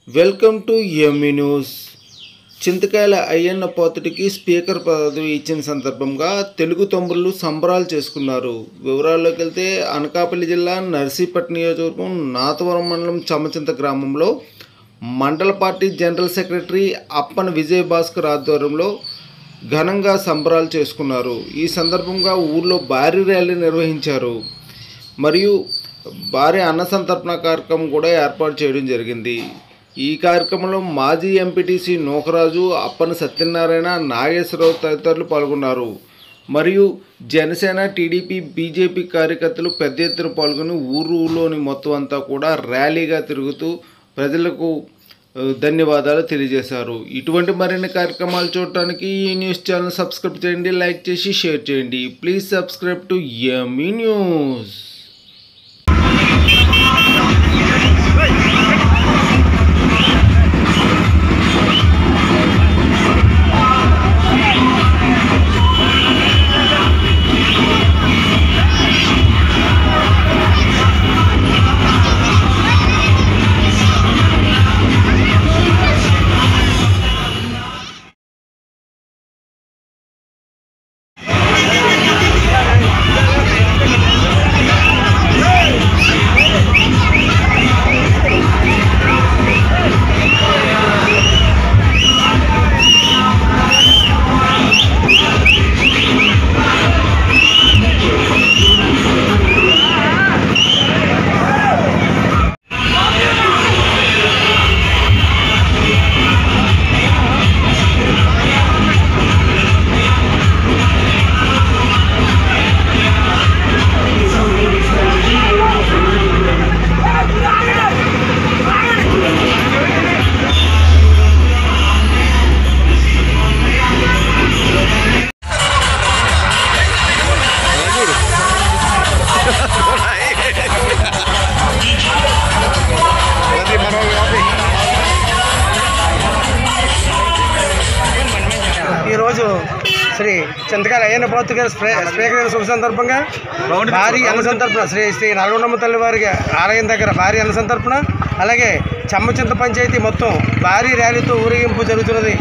Welcome to ME news. Chintakayala Ayyanna పోతటికి speaker పదవి ఇచ్చిన సందర్భంగా తెలుగు తమ్ముళ్ళు సంబరాలు చేసుకున్నారు. వివరాల్లోకి వెళ్తే అనకాపల్లి జిల్లా నర్సీపట్నం నియోజకవర్గం నాతవరం మండలం చమ్మచింత గ్రామంలో మండల party general secretary Appana Vijay Bhaskar ఆధ్వర్యంలో ఘనంగా సంబరాలు చేసుకున్నారు. ఈ సందర్భంగా ఊర్లో భారీ ర్యాలీ నిర్వహించారు మరియు భారీ అన్న సంతర్పణ కార్యక్రమం కూడా ఏర్పాటు చేయడం జరిగింది. ఈ కార్యక్రమంలో మాజీ ఎంపీటీసీ నూకరాజు, అప్పన సత్యనారాయణ, నాగేశ్వరరావు తదితరులు పాల్గొన్నారు. మరియు జనసేన, టీడీపీ, బీజేపీ కార్యకర్తలు పెద్ద ఎత్తున పాల్గొని ఊర్లోని మొత్తం అంతా కూడా ర్యాలీగా తిరుగుతూ ప్రజలకు ధన్యవాదాలు తెలియజేశారు. ఇటువంటి మరిన్ని కార్యక్రమాలు చూడటానికి ఈ న్యూస్ ఛానల్ సబ్స్క్రైబ్ చేయండి, లైక్ చేసి షేర్ చేయండి. Please subscribe to ME news. ఈరోజు శ్రీ చింతకాయల అయ్యన్న పోతటికి స్పీకర్ శుభ సందర్భంగా భారీ అన్న సంతర్పణ శ్రీ నల్గొండమ్మ తల్లి వారి ఆలయం దగ్గర భారీ అన్న సంతర్పణ, అలాగే చమ్మచింత పంచాయతీ మొత్తం భారీ ర్యాలీతో ఊరేగింపు జరుగుతున్నది.